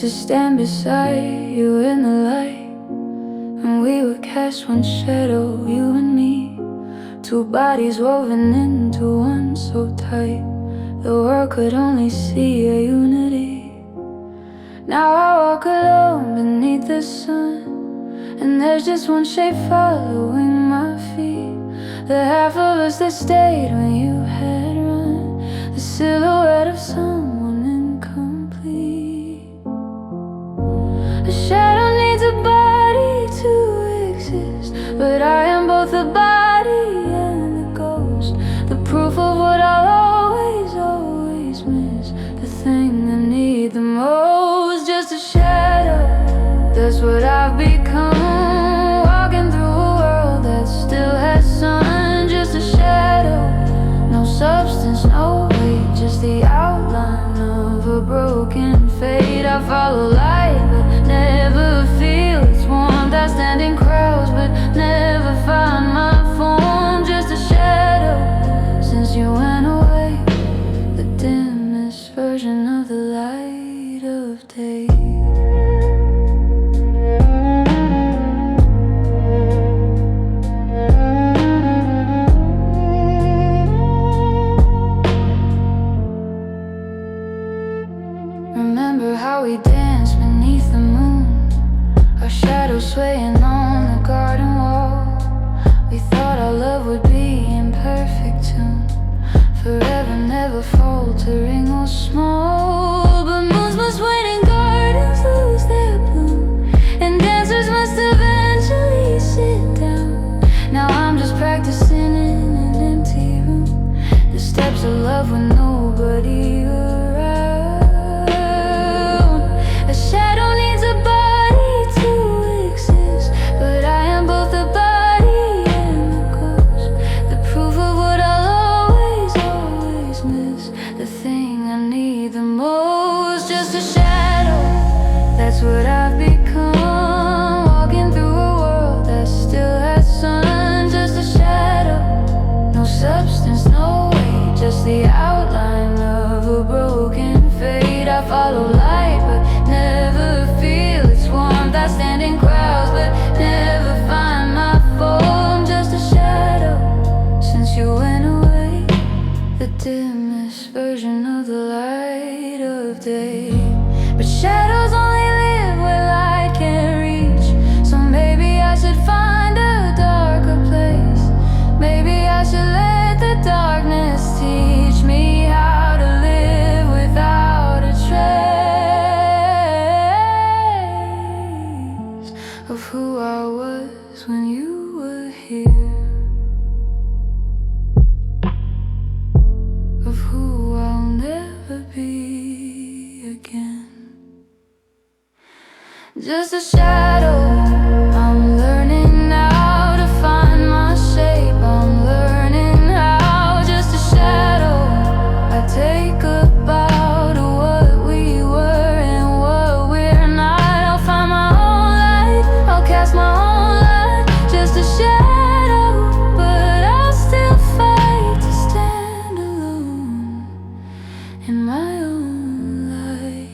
to stand beside you in the light. And we would cast one shadow, you and me, two bodies woven into one so tight the world could only see a unity. Now I walk alone beneath the sun, and there's just one shape following my feet. The half of us that stayed when you had run, the silhouette of someone incomplete. A shadow needs a body to exist, but I am both the body and the ghost. The proof of what I'll always miss, the thing I need the most. Just a shadow, that's what I've become. Walking through a world that still has sun. Just a shadow, no substance, no weight, just the outline of a broken fate. I follow light, but never feel its warmth. I stand in crowds, but never find my form. Just a shadow, since you went away, the dimmest version of the light of day. Remember how we danced beneath the moon, our shadows swaying on the garden wall. We thought our love would be in perfect tune, forever, never faltering or small. But moons must wane and gardens lose their bloom, and dancers must eventually sit down. Now I'm just practicing in an empty room, the steps of love with nobody around. A shadow needs a body to exist, but I am both the body and the ghost. The proof of what I'll always miss, the thing I need the most. Just a shadow, that's what I've become. Walking through a world that still has sun. Just a shadow, no substance, no weight, just the outline of a broken fate. I follow light, but never feel its warmth. I stand in crowds, but never find my form. Just a shadow, since you went away, the dimmest version of the light of day. But shadows only live where light can't reach, so maybe I should find a darker place. Maybe I should let the darkness teach me how to live without a trace of who I was when you were here, of who I'll never be again. Just a shadow, I'm learning now to find my shape. I'm learning how, just a shadow. I take a bow to what we were and what we're not. I'll find my own light, I'll cast my own light. Just a shadow, but I'll still fight to stand alone in my own light.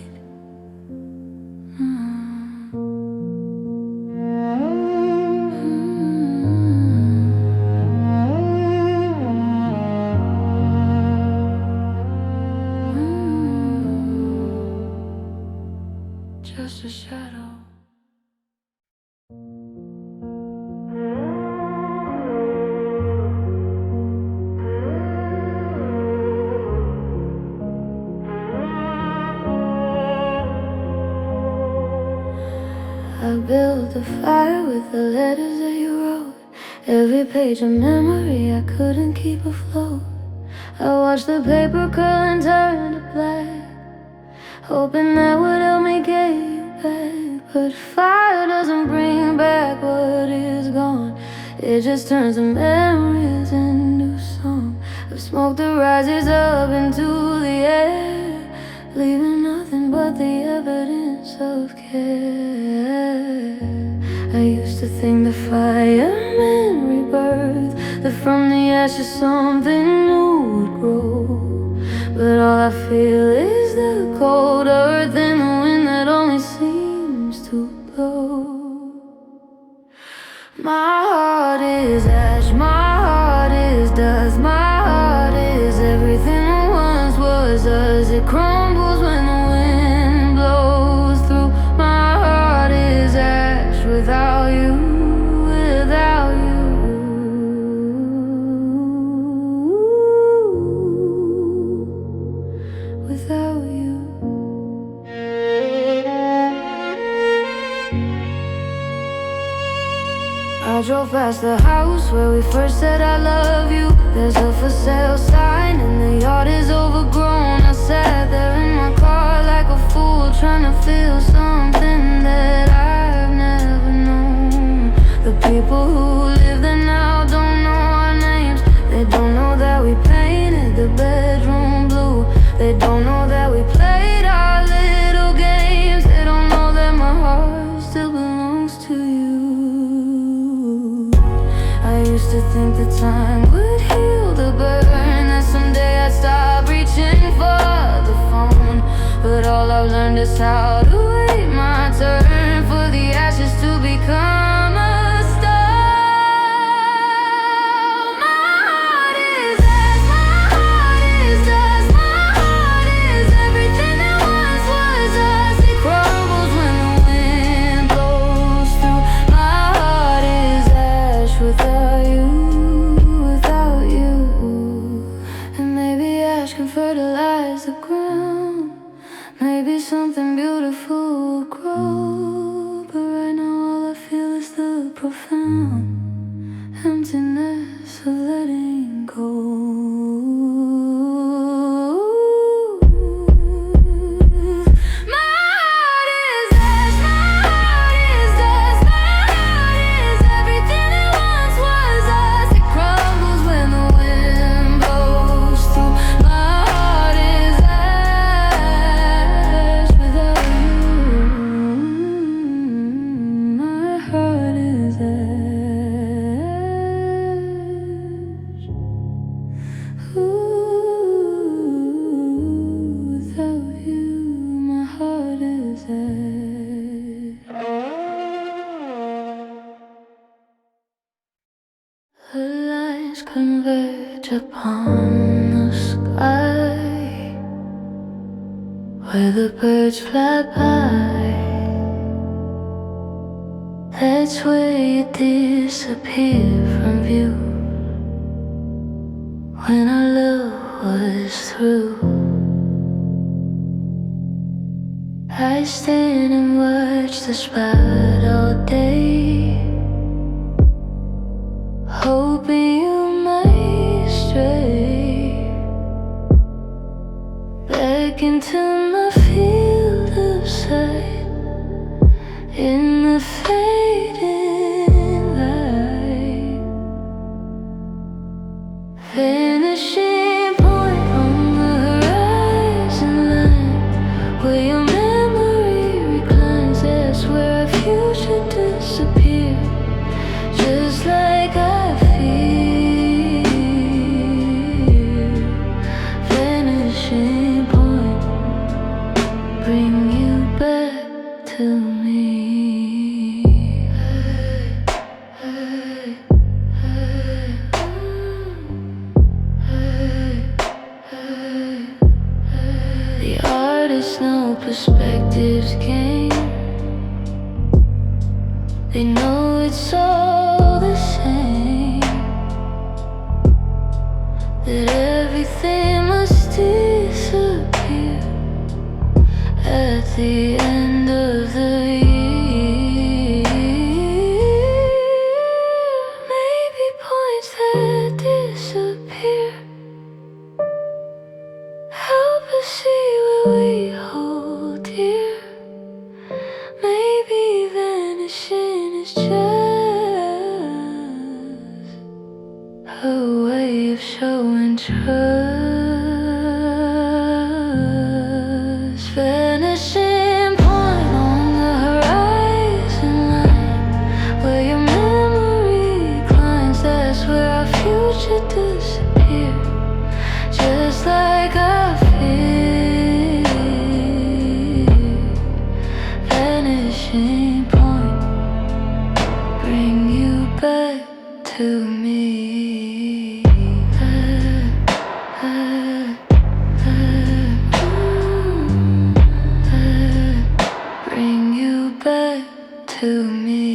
Just a shadow. I built a fire with the letters that you wrote, every page a memory I couldn't keep afloat. I watched the paper curl and turn to black, hoping that would help me get you back. But fire doesn't bring back what is gone, it just turns the memories into song of smoke that rises up into the air, leaving nothing but the evidence of care. I used to think the fire meant rebirth, that from the ashes something new would grow. But all I feel is the cold earth and the wind that only My heart is ash, my heart is dust, my heart is everything that once was us. It crumbles when the wind blows through. My heart is ash without you, without you. Without you. I drove past the house where we first said I love you. There's a for sale sign and the yard is overgrown. I sat there in my car like a fool, trying to feel something that I've never known. The people who live there now don't know our names. They don't know that we painted the bedroom blue. They don't know that we played our little games. They don't know that my heart still belongs to you. I used to think that time would heal the burn, that someday I'd stop reaching for the phone. But all I've learned is how to wait my turn for the ashes to become a stone. My heart is ash, my heart is dust, my heart is everything that once was us. It crumbles when the wind blows through. My heart is ash without you, without you. And maybe ash can fertilize the ground. Maybe something beautiful will grow. But right now all I feel is the profound emptiness of letting go. My heart is ash, my heart is dust, my heart is everything that once was us. It crumbles when the wind blows through. My heart is ash without you. My heart is ash. Ooh, without you, my heart is ash. The lines converge upon the sky, where the birds fly by. That's where you disappear from view, when our love was through. I stand and watch the spot all day, hoping you might stray back into my field of sight. In the fading light, vanishing point on the horizon line, where your memory reclines. That's where our future disappears, just like I fear. Vanishing point, bring you back to me. Hey, hey, hey, the artists know perspectives gain. They know it's all the same, that everything must disappear at the end of the year. Maybe points that disappear help us see where we hold dear. Maybe vanishing is just a way of showing trust. Vanishing point on the horizon line, where your memory climbs. That's where our future disappears, just like I fear. Vanishing point, bring you back to me. Bring you back to me.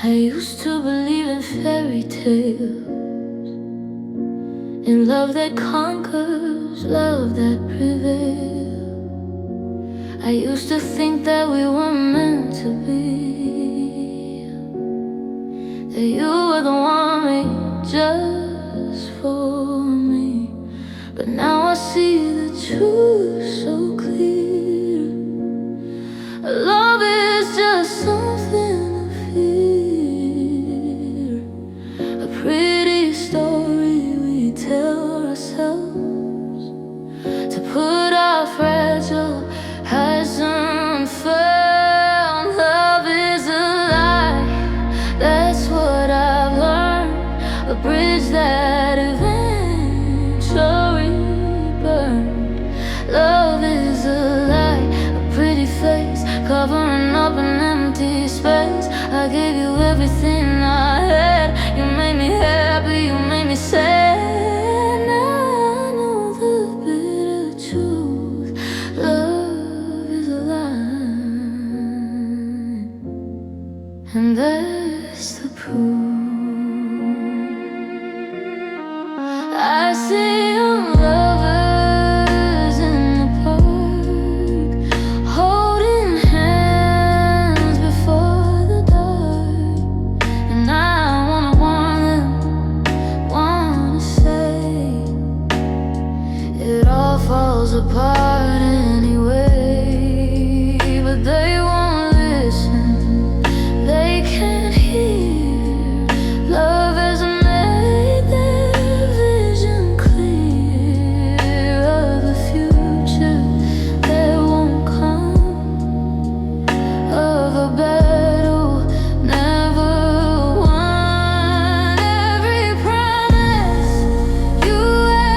I used to believe in fairy tales, in love that conquers, love that prevails. I used to think that we were meant to be, that you were the one made just for me. But now I see the truth so clear. Love is just something to fear, a pretty story we tell ourselves to put our fragile hearts unfurled. Love is a lie, that's what I've learned, a bridge that eventually burned. Love is a lie, a pretty face covering up an empty space. I gave you everything I had. You made me happy, you made me sad. Now I know the bitter truth. Love is a lie, and that's the proof. I see young lovers in the park, holding hands before the dark, and I wanna warn them, wanna say it all falls apart anyway. But they won't listen, they can't hear. Love has made their vision clear of a future that won't come, of a battle never won. Every promise you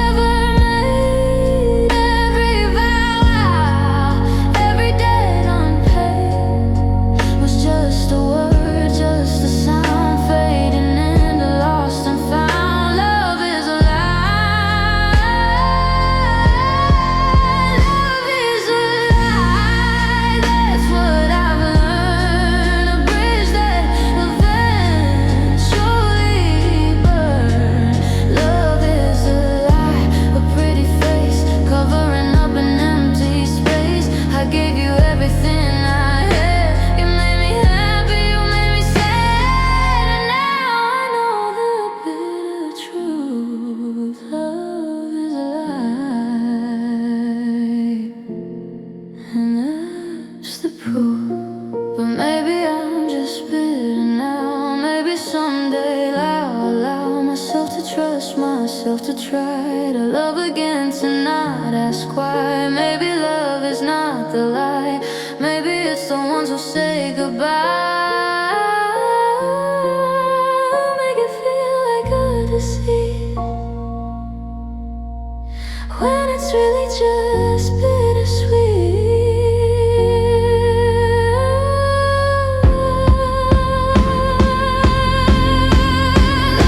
ever made, every vow, every debt unpaid was just a word, just a sound fading into lost and found. Love is a lie, love is a lie, that's what I've learned, a bridge that eventually burned. Love is a lie, a pretty face covering up an empty space. I gave you everything I had. You made me happy, you made me sad, and now I know the bitter truth. Love is a lie, and that's the proof. But maybe I'm just bitter now. Maybe someday I'll allow myself to trust myself, to try to love again, to not ask why. Maybe love is not the lie, maybe it's the ones who say goodbye. Make it feel like a deceit when it's really just bittersweet.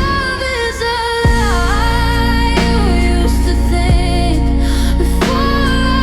Love is a lie, you used to think before I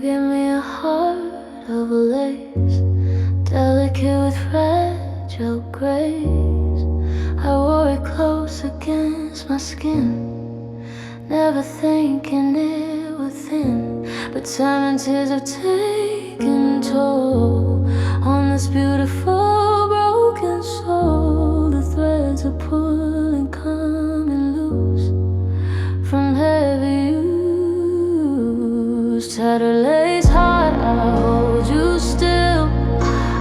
gave me a heart of lace, delicate with fragile grace. I wore it close against my skin, never thinking it would thin. But time and tears have taken toll on this beautiful broken soul. The threads are pulling, coming loose from heavy use. Tattered lace heart, I hold you still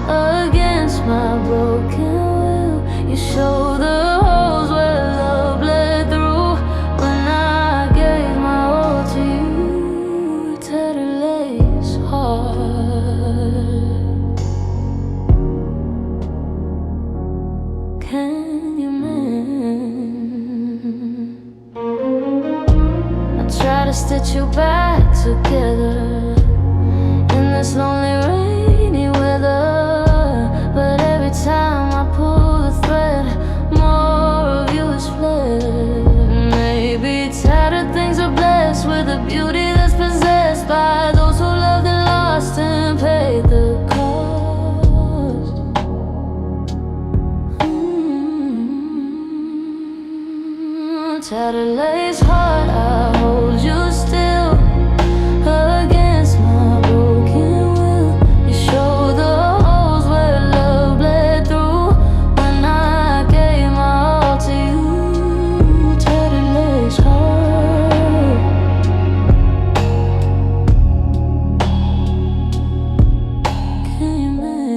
against my broken will. You show the holes where love bled through when I gave my all to you. Tattered lace heart, can you mend? I try to stitch you back together in this lonely rainy weather, but every time I pull the thread, more of you is fled. Maybe tattered things are blessed with a beauty that's possessed by those who loved and lost and paid the cost. Tattered lace heart, I hold you still against my broken will. You show the holes where love bled through when I gave my all to you. Tattered lace heart, can you mend?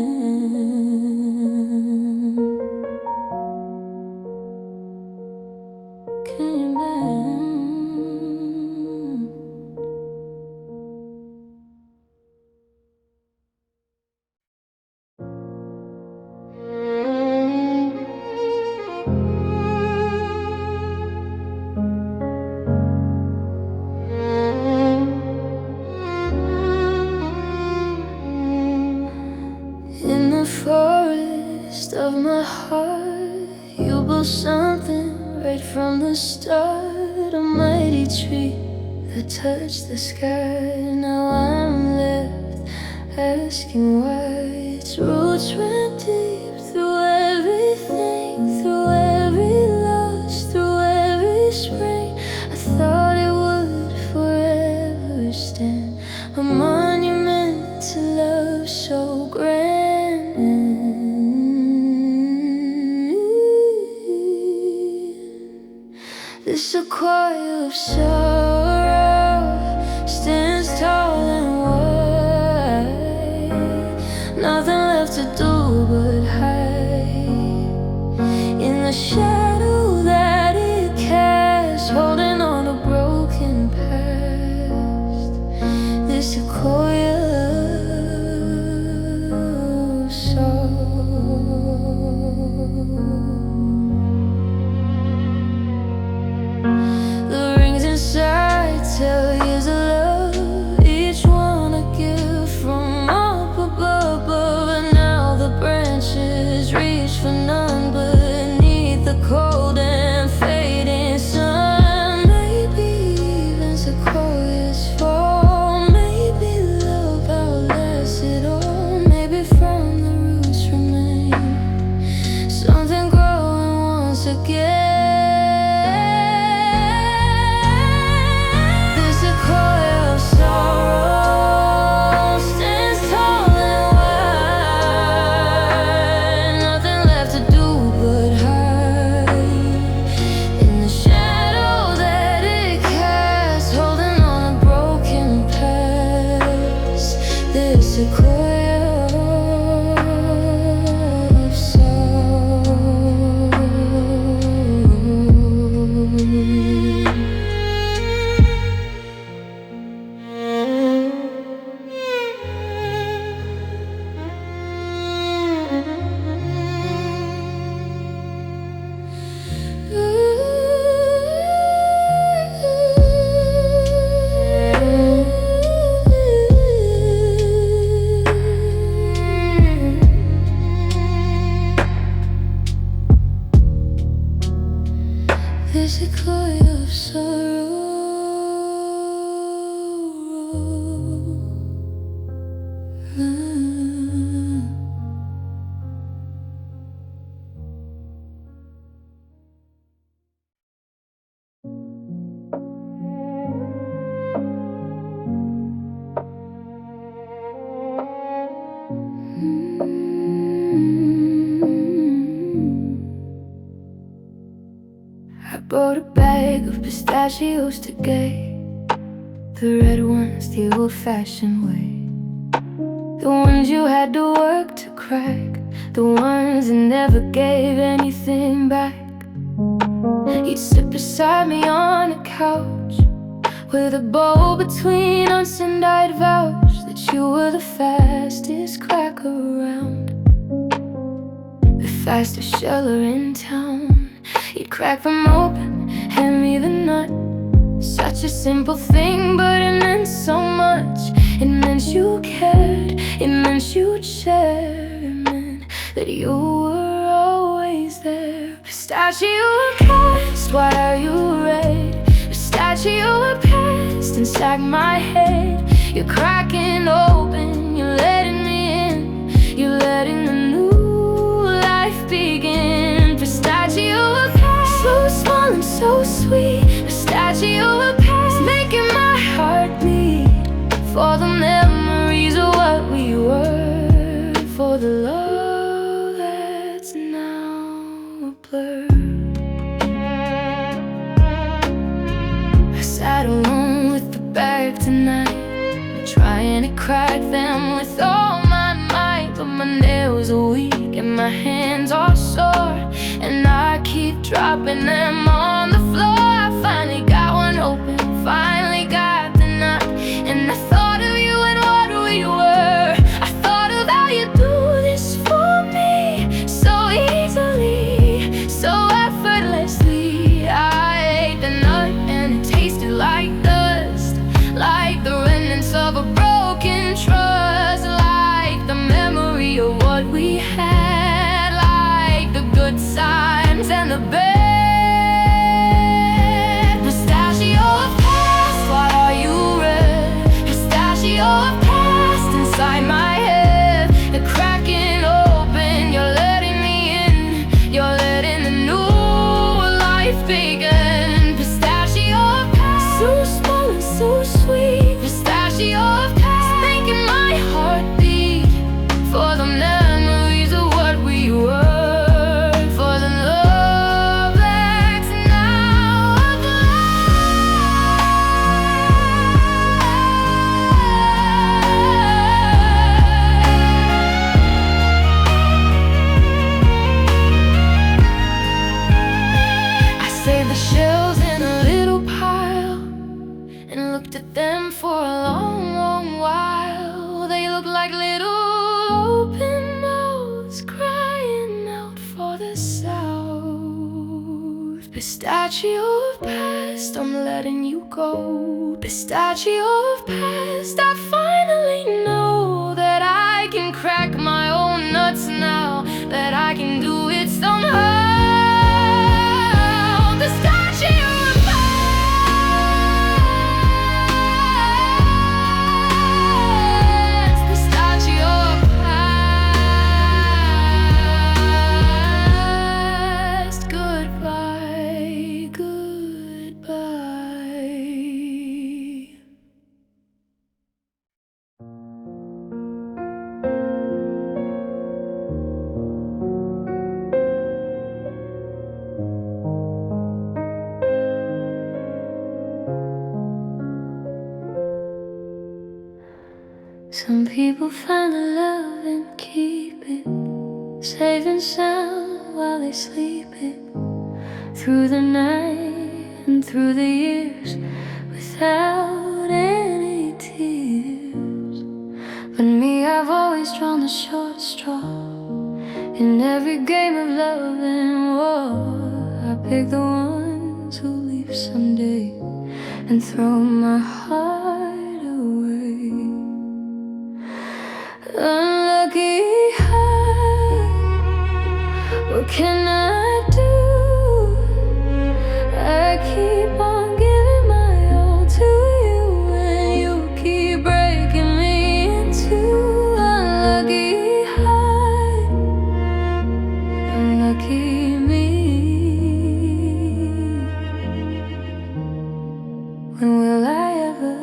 Can you mend? In the forest of my heart, you built something right from the start. A mighty tree that touched the sky. Now I'm left asking why. Its roots ran deep through everything, through every loss, through every spring. I thought it would forever stand, a monument to love so grand. This sequoia of sorrow stands tall and wide, nothing left to do but hide in the shadow that it casts, holding on to broken past. This sequoia of sorrow. The rings inside tell years of love, each one a gift from up above. But now the branches reach for none beneath the cold and fading sun. Maybe even sequoias fall, maybe love outlasts it all. Maybe from the roots remain something growing once again. Sequoia of sorrow. pistachios to gay, the red ones the old-fashioned way, the ones you had to work to crack, the ones that never gave anything back. You'd sit beside me on a couch with a bowl between us, and I'd vouch that you were the fastest cracker around, the fastest sheller in town. You'd crack them open, hand me the nut. Such a simple thing, but it meant so much. It meant you cared, it meant you'd share, it meant that you were always there. Pistachio cast, why are you red? Pistachio past inside my head. You're cracking open, you're letting me in, you're letting the new life begin. Pistachio cast, so small and so sweet. Pistachio past, making my heart beat, for the memories of what we were, for the love that's now a blur. I sat alone with the bag tonight, trying to crack them with all my might, but my nails are weak and my hands are sore, and I keep dropping them on the floor. I finally got one open, finally got the nut, and I thought of you and what we were. I thought of how you do this for me so easily, so effortlessly. I ate the nut and it tasted like dust, like the remnants of a broken trust, like the memory of what we had, like the good times and the bad. Inside my head, you're cracking open, you're letting me in, you're letting the new life begin. Pistachio past, so small and so sweet. Pistachio past, making my heart beat, for the memories of what we were, for the love that's now saved the shells in a little pile and looked at them for a long, long while. They looked like little open mouths crying out for the south. Pistachio past, I'm letting you go. Pistachio past, I finally know that I can crack my own nuts now, that I can do it somehow. Some people find the love and keep it, safe and sound while they sleep it, through the night and through the years, without any tears. But me, I've always drawn the short straw. In every game of love and war, I pick the ones who leave someday and throw my heart away. Unlucky heart, what can I do? I keep on giving my all to you, and you keep breaking me into. Unlucky heart, unlucky me. When will I ever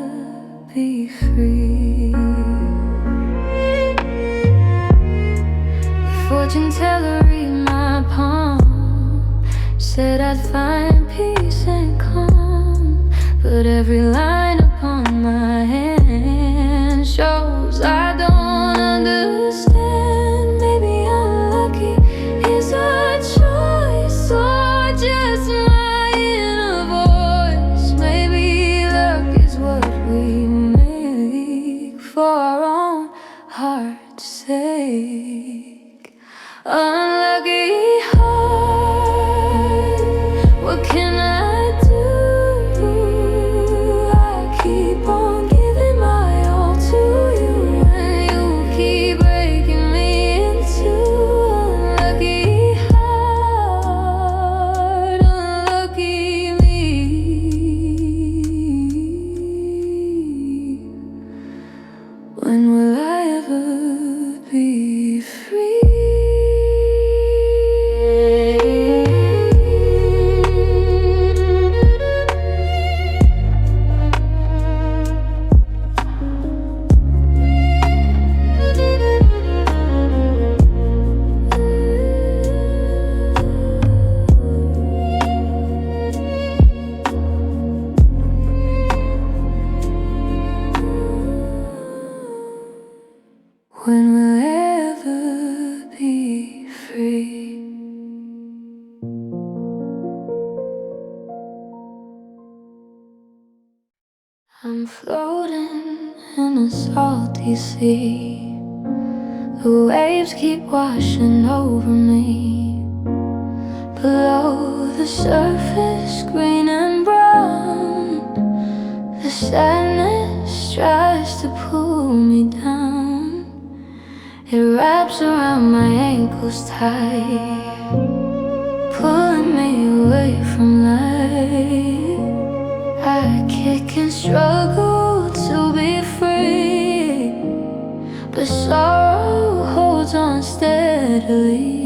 be free? Fortune teller, read my palm. shows I don't understand. Maybe unlucky is a choice or just my inner voice. Maybe luck is what we make for our own heart's sake. Unlucky heart, what can I do? I keep on giving my all to you, and you keep breaking me into. Unlucky heart, unlucky me. When will I ever be free? When will I ever be free? I'm floating in a salty sea. The waves keep washing over me. Below the surface, green and brown, the sadness tries to pull me down. It wraps around my ankles tight, pulling me away from life. I kick and struggle to be free, but sorrow holds on steadily.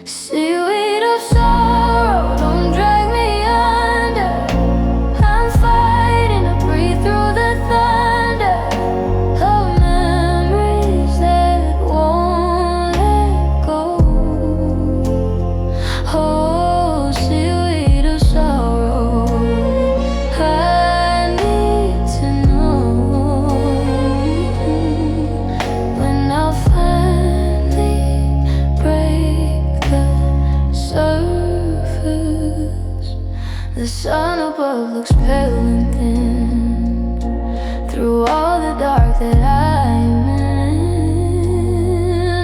Seaweed of sorrow, don't drag me under. I'm fighting to breathe through the thunder of memories that won't let go. Oh, seaweed of sorrow, I need to know when I'll finally break the surface. The sun above looks pale and thin through all the dark that I'm in.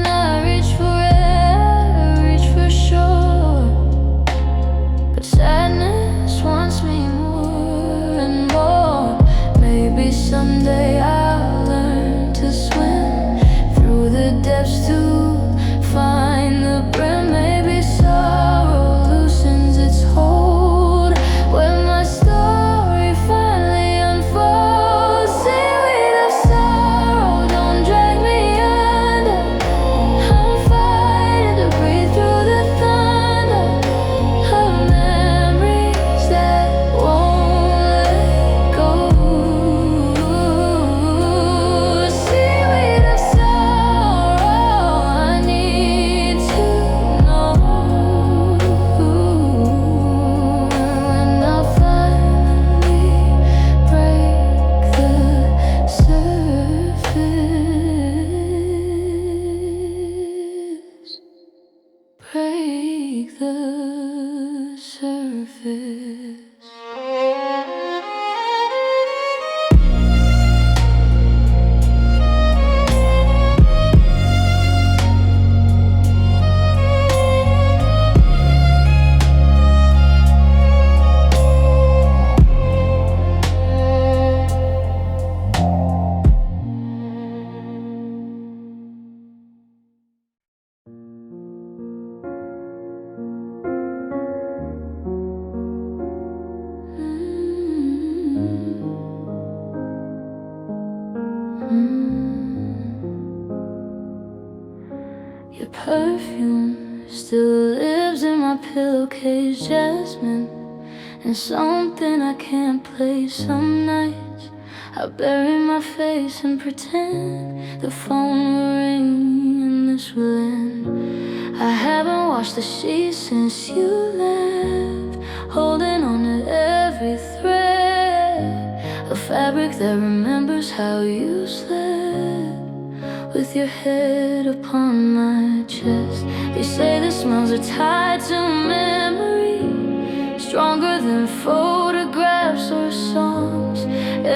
I reach for air, reach for shore, but sadness wants me more and more. Maybe someday I'll learn to swim through the depths to find the brim. Maybe sorrow loosens its hold when my story finally unfolds. Seaweed of sorrow, don't drag me under. I'm fighting to breathe through the thunder of memories that won't let go. Seaweed of sorrow, I need to know when I'll finally break the surface. Break the surface. Your perfume still lives in my pillowcase, jasmine, and something I can't place. Some nights I bury my face and pretend the phone will ring and this will end. I haven't washed the sheets since you left, holding on to every thread of fabric that remembers how you slept, with your head upon my chest. They say the smells are tied to memory, stronger than photographs or songs.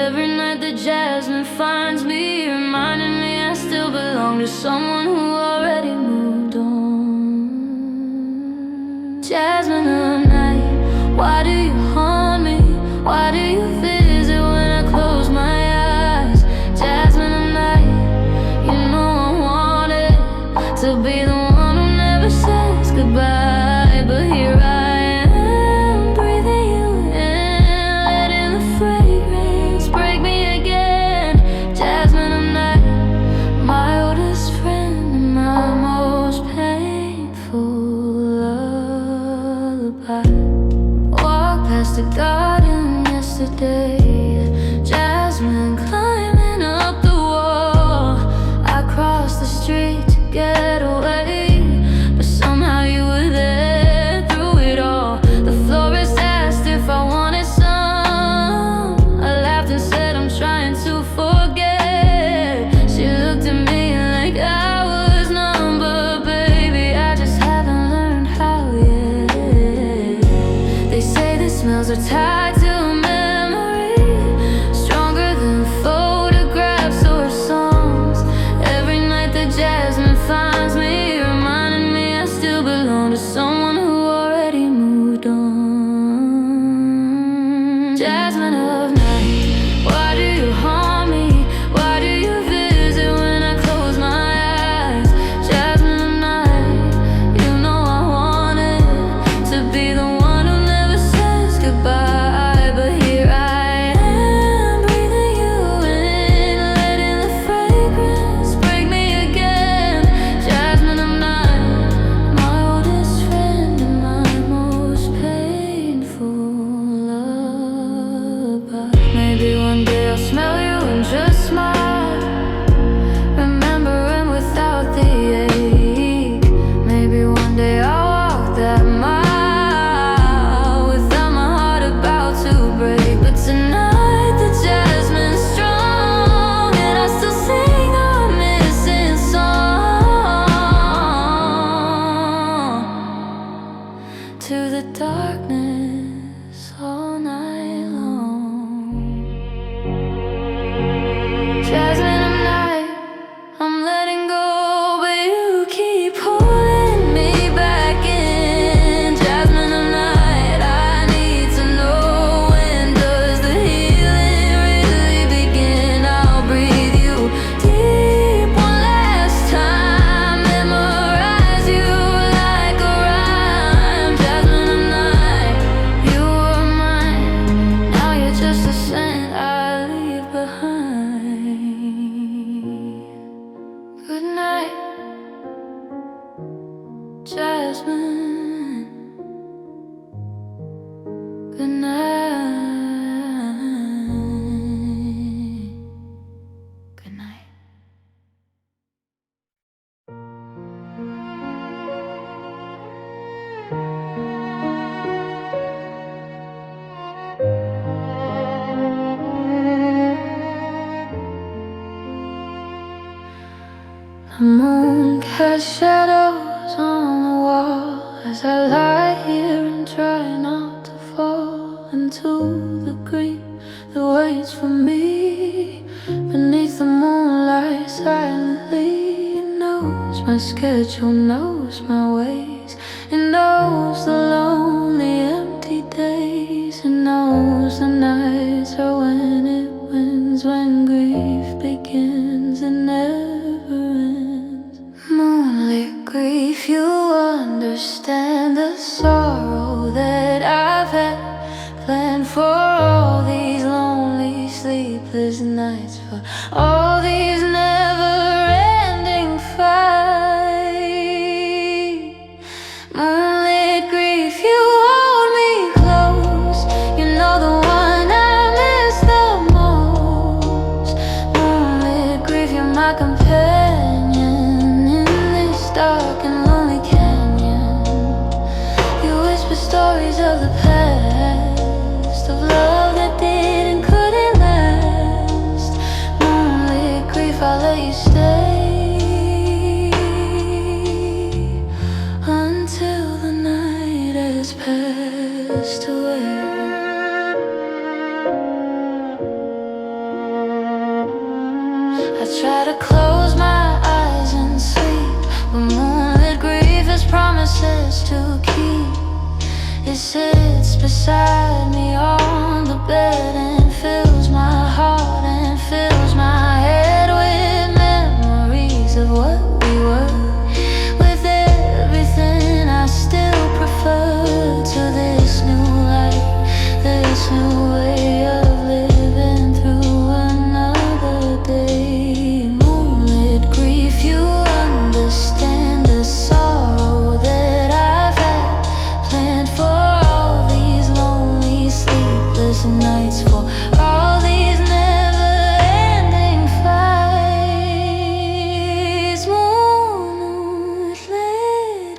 Every night the jasmine finds me, reminding me I still belong to someone who already moved on. Jasmine of night, why do you haunt me? Why do you visit when I close my eyes? Jasmine of night, you know I wanted to be the one who never says goodbye, but here I am, breathing you in, letting the fragrance break me again. Jasmine of night, my oldest friend and my most painful lullaby. Walk past the garden yesterday, jasmine climbing up the wall. I crossed the street to get away, but somehow you were there through it all. The florist asked if I wanted some. I laughed and said I'm trying to forget. She looked at me like I was numb, but baby, I just haven't learned how yet. They say the smells are tied to memory, stronger than photographs or songs. Every night the jasmine finds me, reminding me I still belong to someone who already moved on. Jasmine of night, why do you haunt me? Why do you visit when I close my eyes? Jasmine of night, you know I wanted to be the one who never says goodbye, but here I am, breathing you in, letting the fragrance break me again. Jasmine of night, my oldest friend and my most painful lullaby. Maybe one day I'll smell you and just smile, remembering without the ache. Maybe one day I'll walk that mile without my heart about to break. But tonight the jasmine's strong, and I still sing our missing song to the darkness all night long. Jasmine of night, I'm letting go, but you keep pulling me back in. Jasmine of night, I need to know, when does the healing really begin? I'll breathe you deep one last time, memorize you like a rhyme. Jasmine of night, you were mine, now you're just a scent I leave behind. Good night, Jasmine. Good night. Good night. The moon casts shadows on the wall as I lie here and try not to fall into the green that waits for me beneath the moonlight silently. It knows my schedule, knows my ways. It knows the lonely empty days. It knows the nights are when it wins, when grief begins and never ends. Moonlit grief, you understand the sorrow that I've had, planned for all these lonely sleepless nights, for all these never-ending fights. Moonlit grief, grief, I'll let you stay until the night has passed away. I try to close my eyes and sleep, but moonlit grief has promises to keep. It sits beside me on the bed and fills my heart and fills my head with memories of what we were. With everything I still prefer to this new life, this new way of living through another day. Moonlit grief, you understand the sorrow that I've had planned for all these lonely, sleepless nights, for all these never-ending fights. Moonlit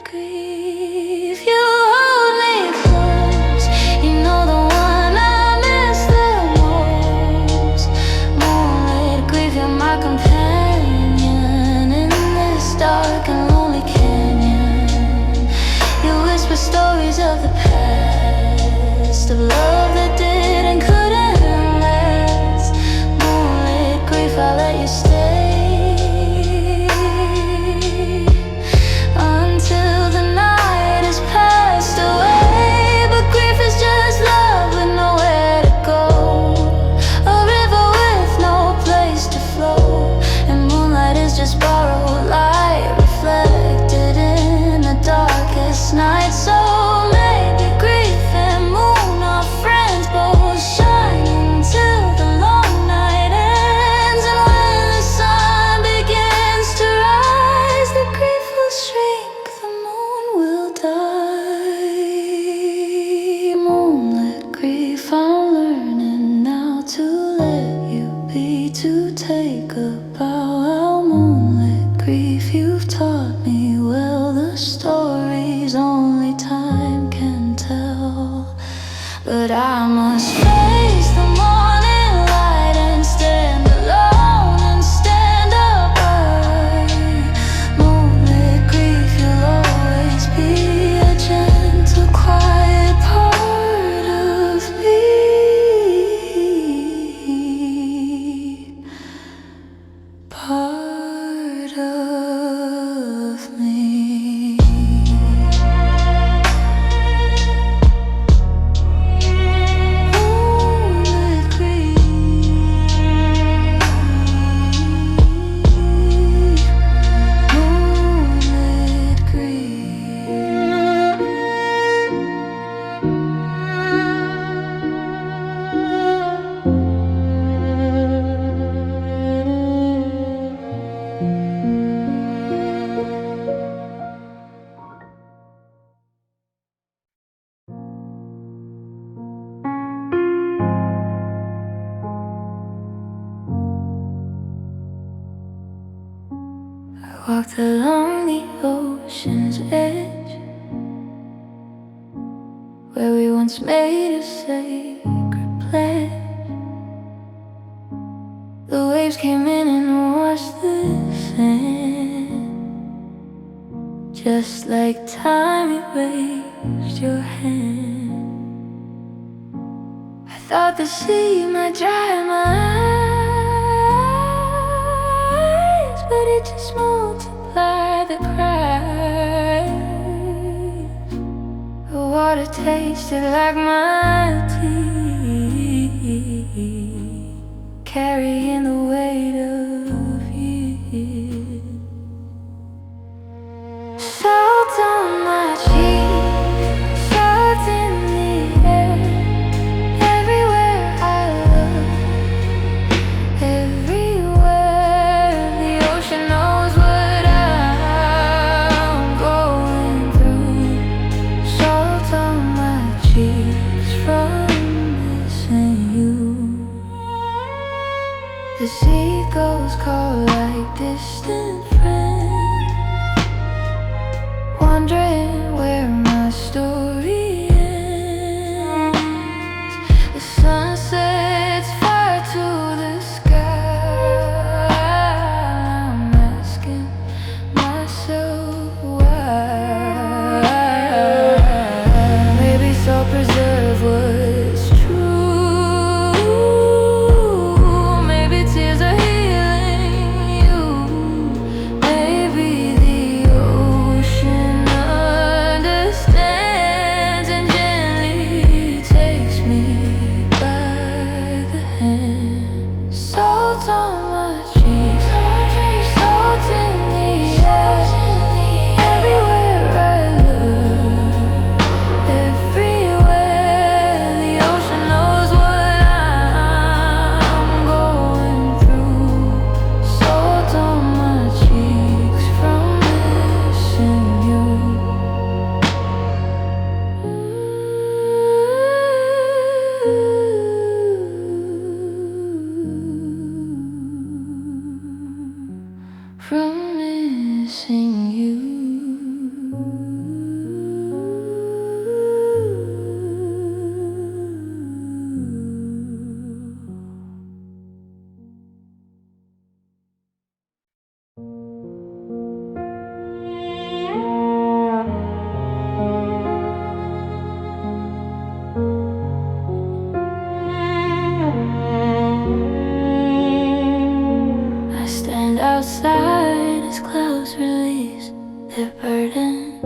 grief, you hold me close. You know the one I miss the most. Moonlit grief, you're my companion in this dark and lonely canyon. You whisper stories of the past, of love that did and couldn't last. Moonlit grief, I'll let you stay until the night has passed away. But grief is just love with nowhere to go, a river with no place to flow. And moonlight is just borrowed light reflected in the darkest night. So maybe grief and moon are friends, both shining till the long night ends. And when the sun begins to rise, the grief will shrink, the moon will die. Moonlit grief, I'm learning now to let you be, to take a bow out. Moonlit grief, you've taught me well the stories only time can tell. But I must face the morning light and stand alone and stand upright. Moonlit grief, you'll always be a gentle, quiet part of me. Part of me. Moonlit grief, moonlit I walked along the ocean's edge, where we once made a sacred pledge. The waves came in and washed the sand, just like time erased your hand. I thought the sea might dry my eyes, but it just multiplied the cries. The water tasted like my teeth, carrying the weight of years. Salt on my cheeks, salt in the air. Everywhere I look, everywhere. The ocean knows what I'm going through. Salt on my cheeks from missing you. The seagulls call like distant friends, wondering where my story ends. The sun sets fire to the sky, from missing you. I stand outside as clouds release their burden,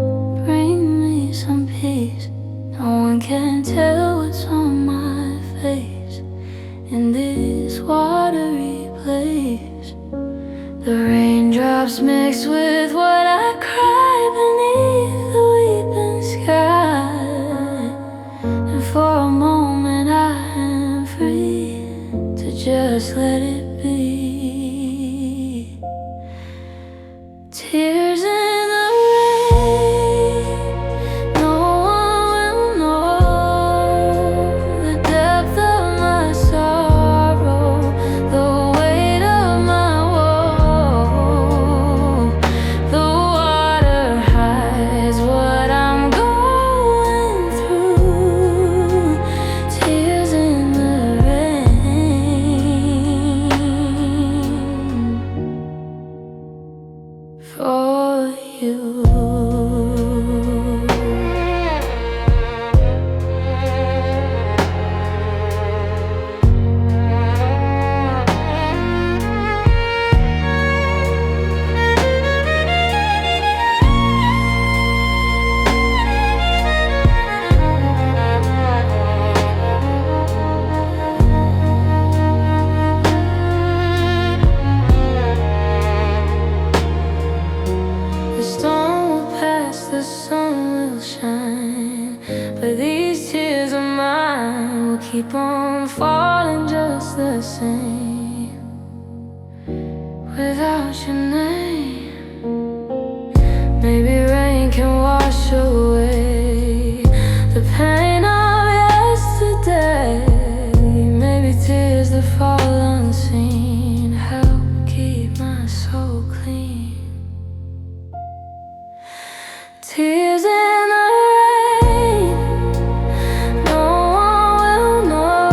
bring me some peace. No one can tell what's on my face in this watery place. The raindrops mix with what I cry beneath the weeping sky. And for a moment I am free to just let it be. Tears in the rain, no one will know the depth of my sorrow, the weight of my woe. The water hides what I'm going through. Tears in the rain for you. The storm will pass, the sun will shine, but these tears of mine will keep on falling just the same. Without your name, maybe rain can wash away the pain of yesterday. Maybe tears that fall unseen help keep my soul clean. Tears in the rain, no one will know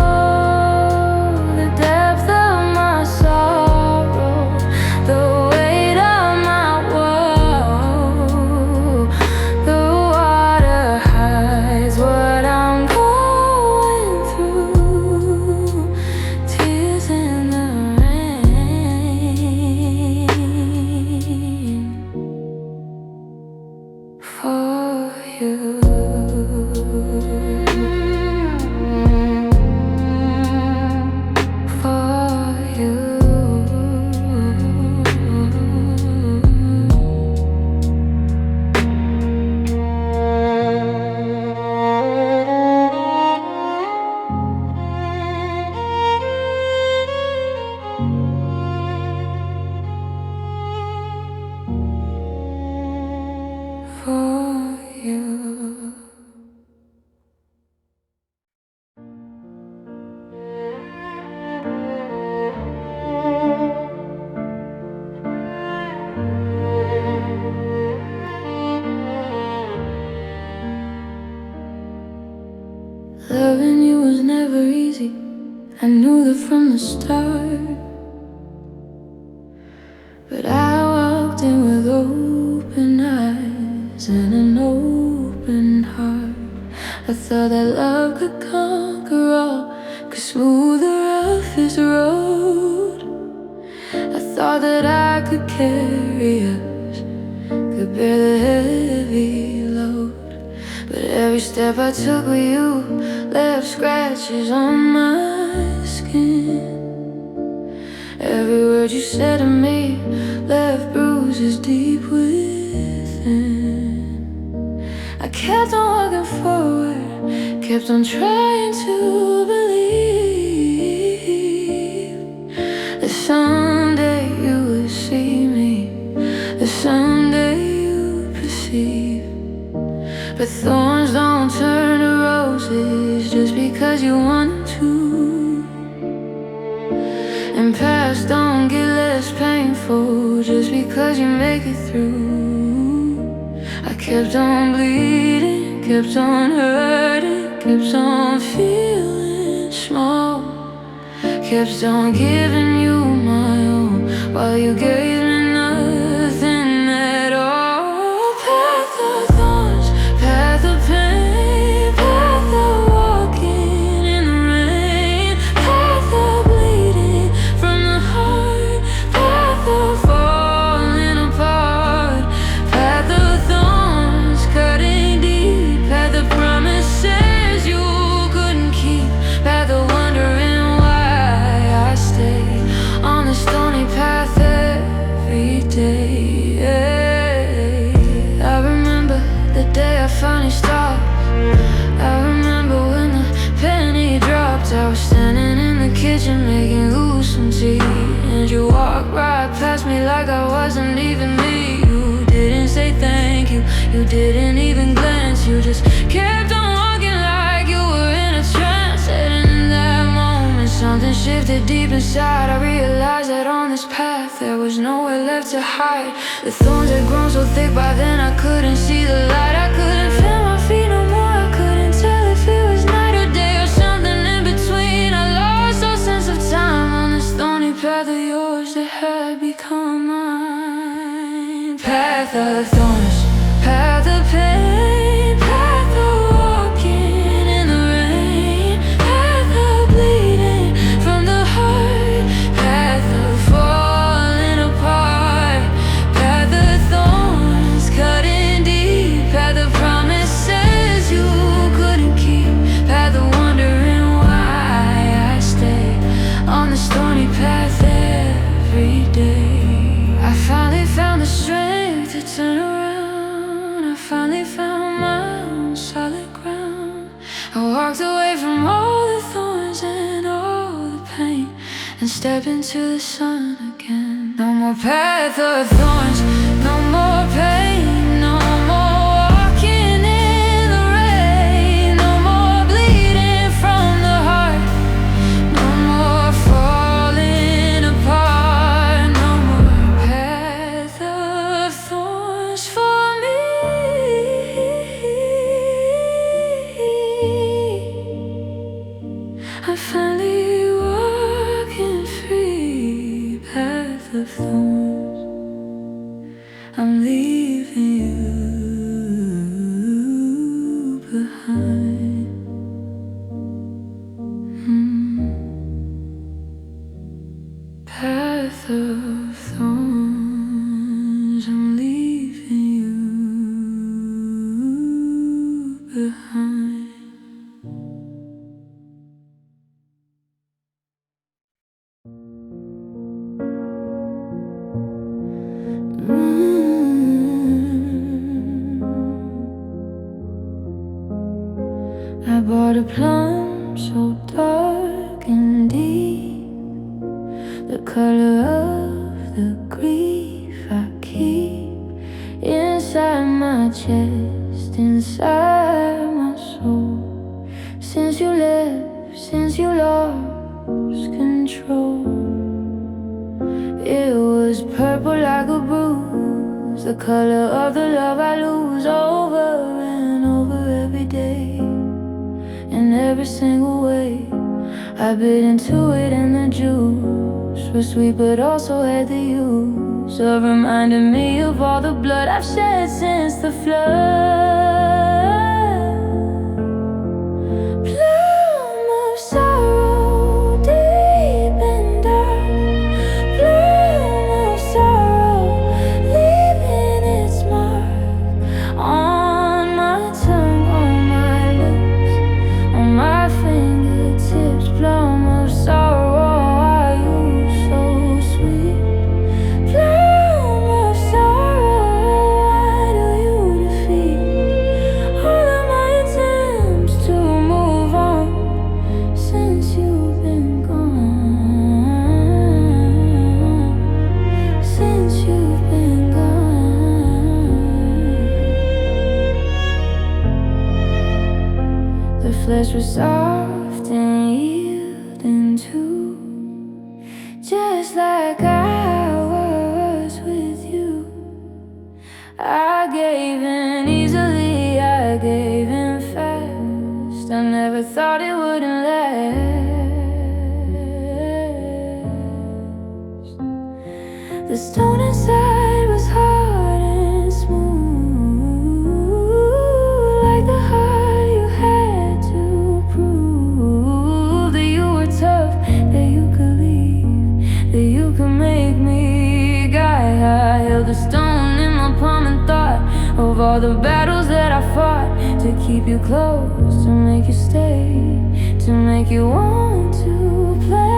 the depth of my sorrow, the weight of my woe. The water hides what I'm going through. Tears in the rain for you. For you. For you. Loving you was never easy, I knew that from the start. But I walked in with open eyes and an open heart. I thought that love could conquer all, could smooth the roughest road. I thought that I could carry us, could bear the heavy load. But every step I took with you left scratches on my skin. Every word you said to me left bruises deep within. I kept on walking forward, kept on trying to believe that someday you would see me, that someday you'd perceive. But thorns don't turn to roses just because you want them to. And past don't get less painful unfold just because you make it through. I kept on bleeding, kept on hurting, kept on feeling small, kept on giving you my all while you gave me nothing at all. Path of thorns, path of pain, path of walking in the rain, path of bleeding from the heart, path of falling apart, path of thorns cutting deep, path of promises you couldn't keep, path of wondering why I stay on the stony path every day. I remember the day I finally stopped. I remember when the penny dropped. I was standing in the kitchen making you some tea, and you walked right past me like I wasn't even me. You didn't say thank you, you didn't even glance. You just kept on walking like you were in a trance. And in that moment something shifted deep inside. I realized that on this path there was nowhere left to hide. The thorns had grown so thick by then I couldn't see the light. I couldn't feel my feet no more. I couldn't tell if it was night or day or something in between. I lost all sense of time on this thorny path of yours that had become mine. Path of thorns, path of pain, path of walking in the rain, path of bleeding from the heart, path of falling apart, path of thorns cutting deep, path of promises you couldn't keep, path of wondering why I stay on the stony path every day. I finally found the strength to turn around. I finally found my own solid ground. I walked away from all the thorns and all the pain and stepped into the sun again. No more path of thorns, no more pain, no more walking in the rain, no more bleeding from the heart, no more falling apart, no more path of thorns for me. I'm finally walking free, path of thorns. I'm leaving you behind. Path of thorns, I'm leaving you behind. I bought a plum so dark and deep, the color of the grief I keep inside my chest, inside my soul. Since you left, since you lost control, it was purple like a bruise, the color of the love I lose over and over every day. In every single way I bit into it, and the juice was sweet but also had the use of reminding me of all the blood I've shed since the flood. Plume of sorrow, deep and dark, plume of sorrow, leaving its mark on my tongue, on my lips, on my fingertips. Plume of sorrow, are you so sweet? Plume of sorrow, why do you defeat all of my attempts to move on since you've been gone? Since you've been gone. The flesh was soft and yielding too, just like I was. stone inside was hard and smooth, like the heart you had to prove that you were tough, that you could leave, that you could make me guy. I held the stone in my palm and thought of all the battles that I fought to keep you close, to make you stay, to make you want to play.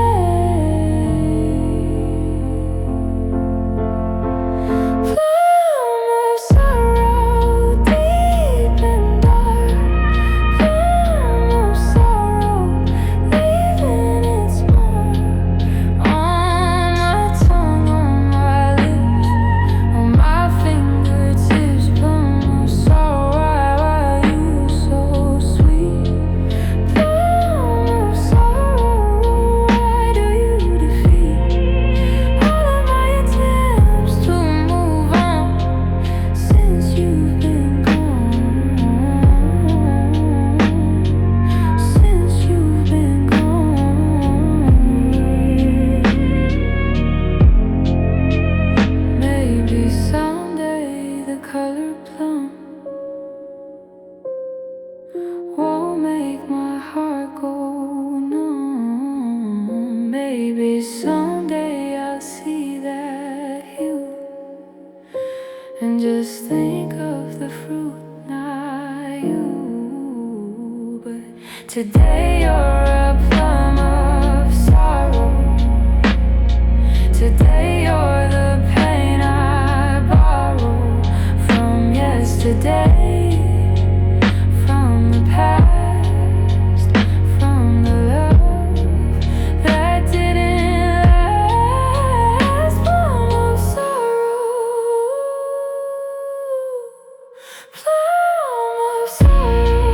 Bloom of sorrow, deep and dark. Bloom of sorrow, leaving its mark on my tongue, on my lips, on my fingertips. Bloom of sorrow, why are you so sweet? Bloom of sorrow, why do you defeat all of my attempts to move on since you've been gone? Since you've been gone. Maybe someday the color plum won't make my heart go numb. Maybe someday I'll see that hue and just think of the fruit, not you. But today you're a plum of sorrow. Today you're the pain I borrow from yesterday, from the past, from the love that didn't last. Plum of sorrow, plum of sorrow,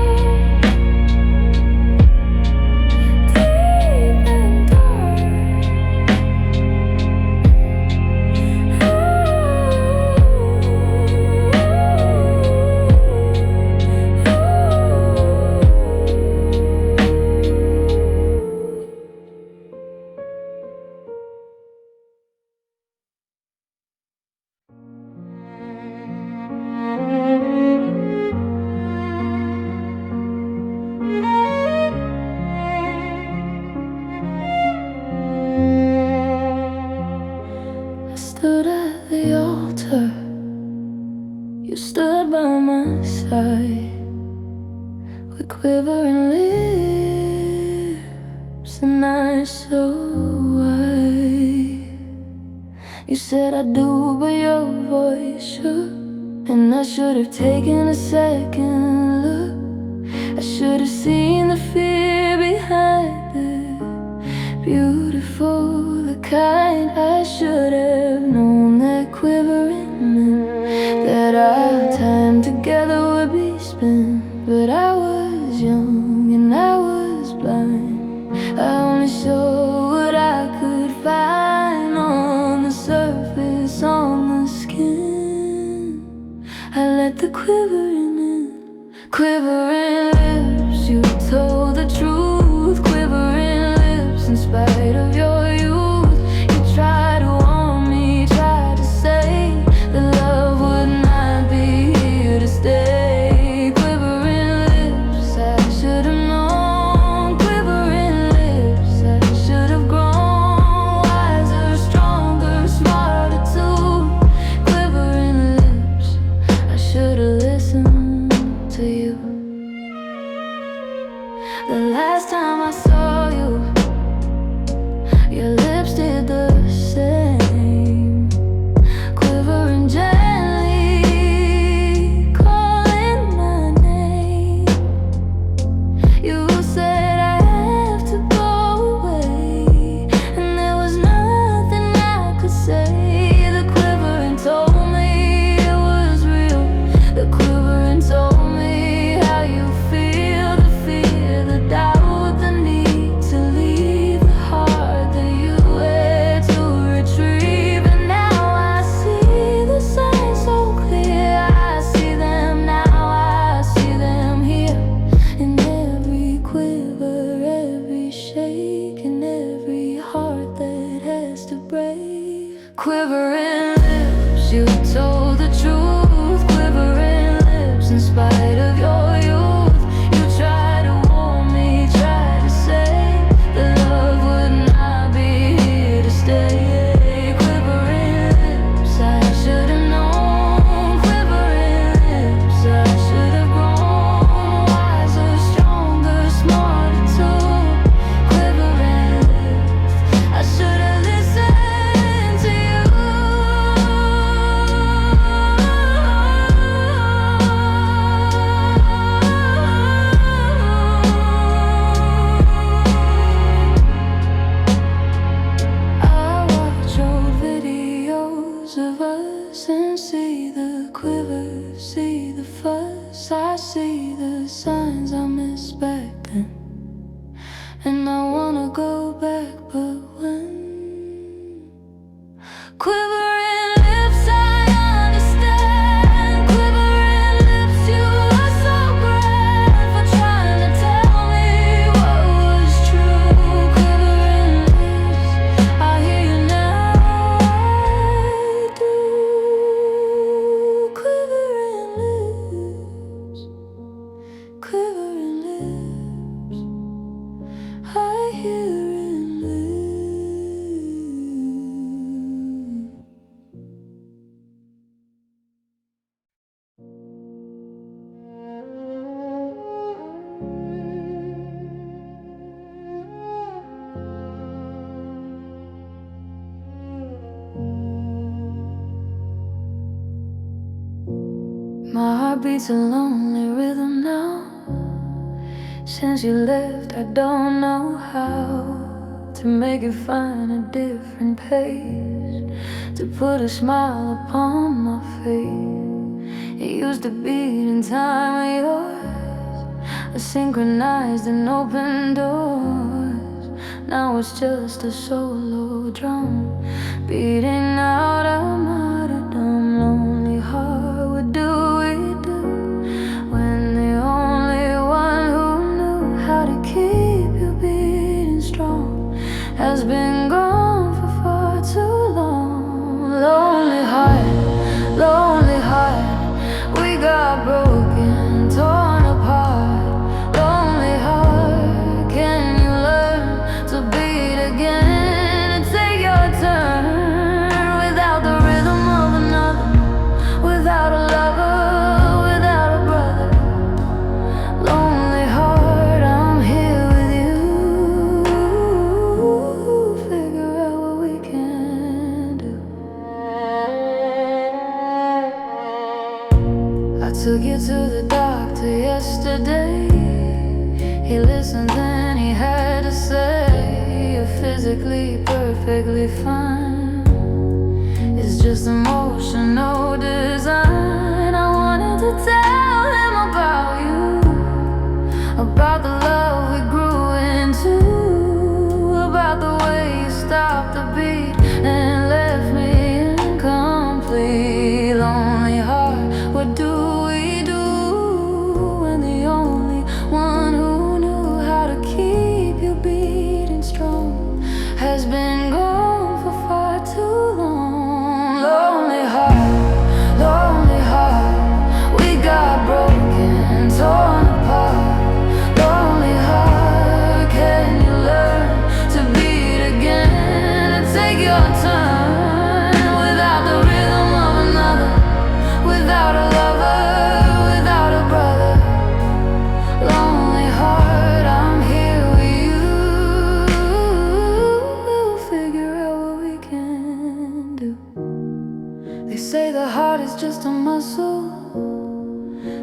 deep and dark. I stood at the altar, you stood by my side, with quivering lips and eyes so wide. You said I do, but your voice shook, and I should have taken a second look. I should have seen the fear behind it, beautiful, the kind. I should have known that quivering meant that our time together would be spent. But I was young and I was blind. I only saw what I could find on the surface, on the skin. I let the quivering in, quivering lips. You told the truth, quivering lips. In spite of your youth, you tried to warn me, tried to say that love would not be here to stay. Quivering lips, I should have known. Quivering lips, I should have grown wiser, stronger, smarter too. Quivering lips, I should have listened to you. photos of us and see the quiver, see the fuss. I see the signs I missed back then, and I wanna go back, but when? Quivering lips, I understand. Quivering lips, you are so grand for trying to tell me what was true. Quivering lips, I hear you now. I do. Quivering lips, quivering lips, I hear in lips. My heart beats a lonely rhythm now. Since you left, I don't know how to make it find a different pace, to put a smile upon my face. It used to beat in time with yours, a synchronized and open doors. Now it's just a solo drum beating out a martyrdom. Lonely heart, what do we do when the only one who knew how to keep you beating strong has been gone for far too long? Lonely heart, we got broken, torn apart. Lonely heart, can you learn to beat again and take your turn without the rhythm of another, without a lover, without a brother? Lonely heart, I'm here with you. Figure out what we can do. I took you to the doctor yesterday. He listened and he had to say, you're physically perfectly fine. It's just emotional design. I wanted to tell him about you, about the love we grew into, about the way you stopped the beat and left me incomplete. Lonely heart, what do we do when the only one who knew how to keep you beating strong has been gone for far too long? Lonely heart, we got broken, torn apart. Lonely heart, can you learn to beat again and take your turn without the rhythm of another, without a lover, without a brother? Lonely heart, I'm here with you. Figure out what we can do. They say the heart is just a muscle,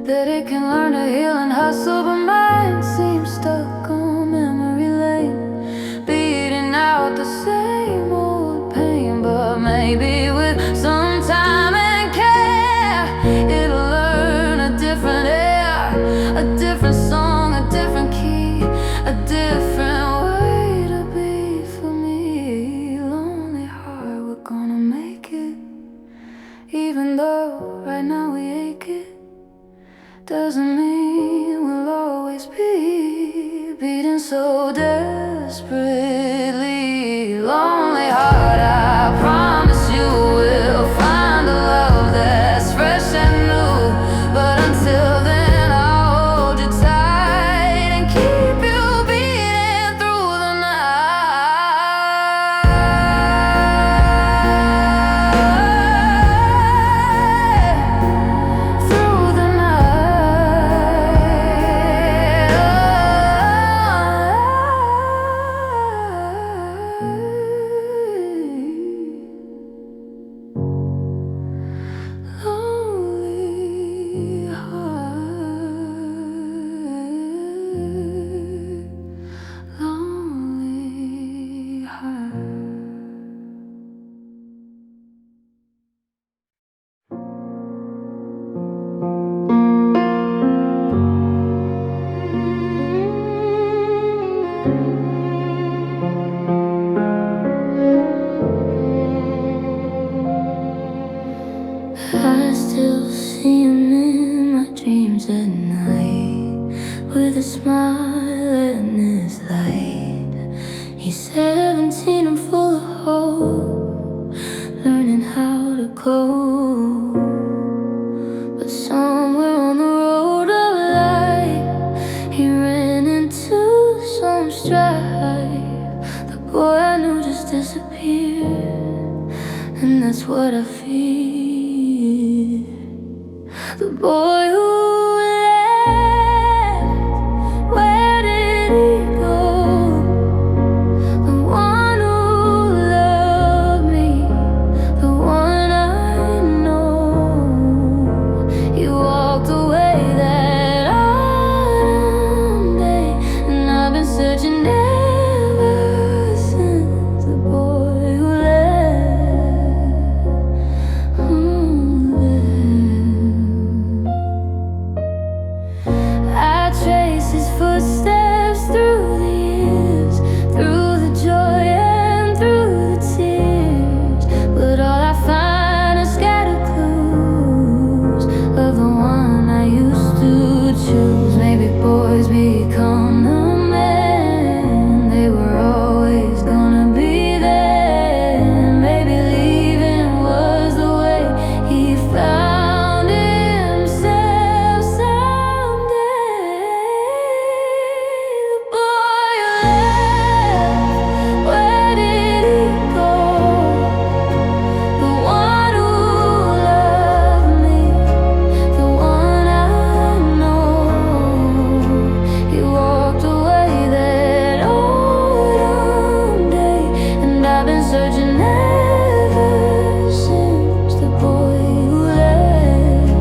that it can learn to heal and hustle, but mine seems stuck on memory lane, beating out the same old pain. But maybe with some time and care, it'll learn a different air, a different song, a different key, a different way to be for me. Lonely heart, we're gonna make it, even though right now we ache it. Doesn't mean we'll always be beating so desperately. Lonely heart, I promise you will find a love that's fresh and new. But until then, I'll hold you tight and keep you beating through the night. Through the night. I still see him in my dreams at night, with a smile in his light. He's 17 and full of hope, learning how to cope. But somewhere on the road of life, he ran into some strife. The boy I knew just disappeared, and that's what I fear. The boy who left, where did he go? The one who loved me, the one I know. He walked away that autumn day, and I've been searching ever since. The boy who trace his footsteps through the years, through the joy and through the tears. But all I find are scattered clues of the one I used to choose. Maybe boys become the men they were always gonna be then. Maybe leaving was the way he found himself someday. Searching ever since. The boy who left.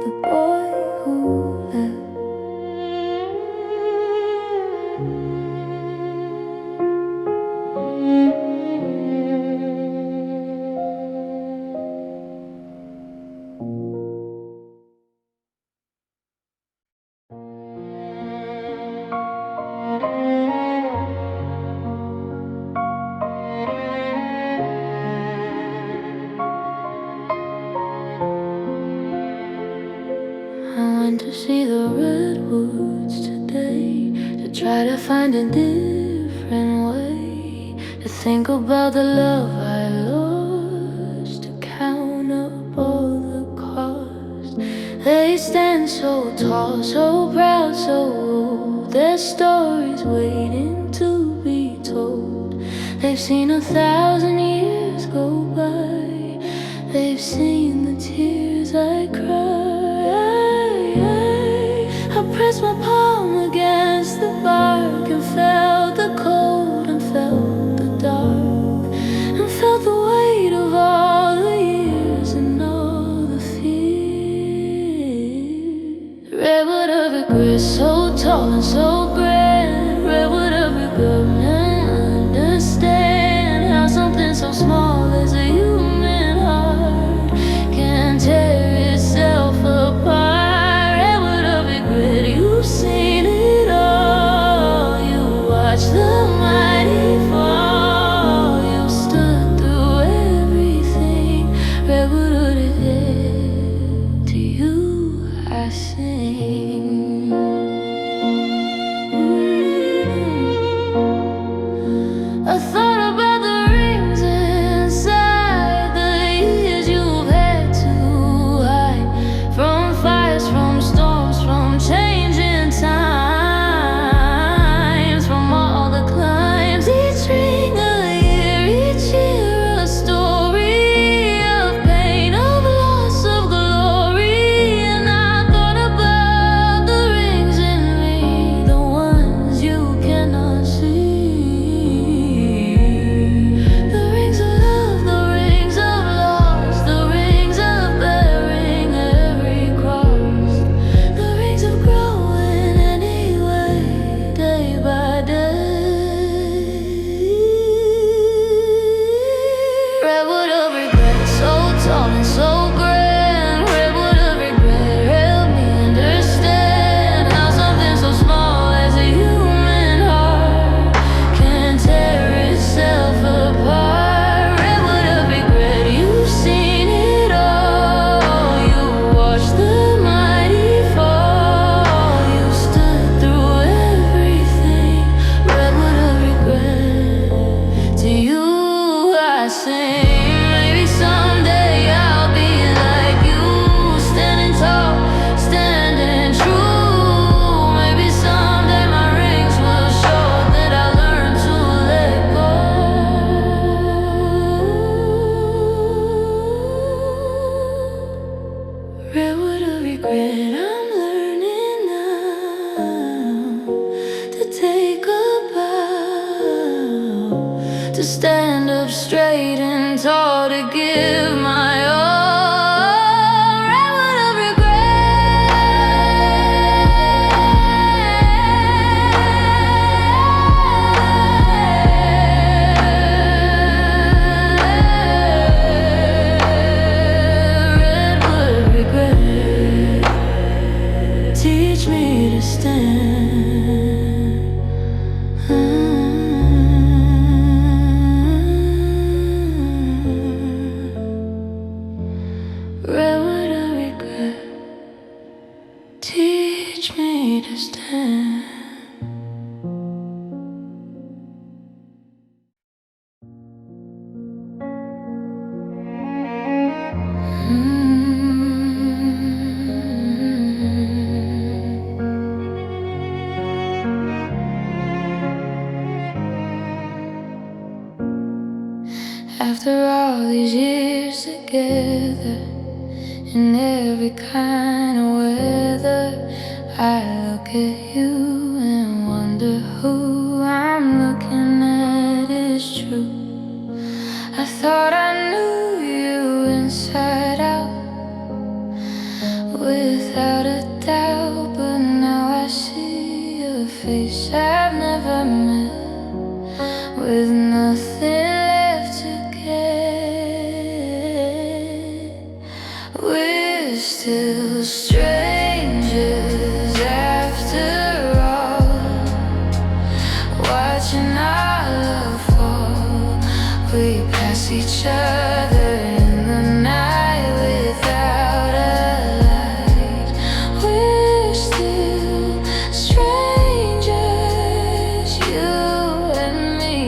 The boy who left. I went to see the redwoods today, to try to find a different way to think about the love I lost, to count up all the cost. They stand so tall, so proud, so old, their stories waiting to be told. They've seen 1,000 years go by, they've seen the tears I cry. I pressed my palm against the bark and felt the cold and felt the dark, and felt the weight of all the years and all the fear. Redwood of regret, so tall and so grand. Redwood of regret, and understand how something so small as a human heart can tear itself apart. You've seen it all, you watched the mighty fall, you stood through everything. Redwood of regret, to you I sing. to stand up straight and tall, to give my all. Redwood of regret, teach me to stand. Redwood of regret, teach me to stand. After all these years together, in every kind of weather, I look at you and wonder who I'm looking at is true. I thought I knew you inside out, without a doubt, but now I see a face I've never met, with nothing left to get. We're still strangers after all, watching our love fall. We pass each other in the night without a light. We're still strangers, you and me.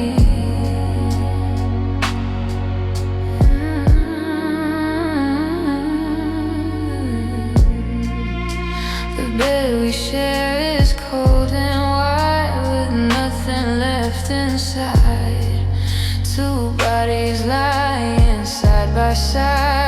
The bed we share is cold and white, with nothing left inside. Two bodies lying side by side.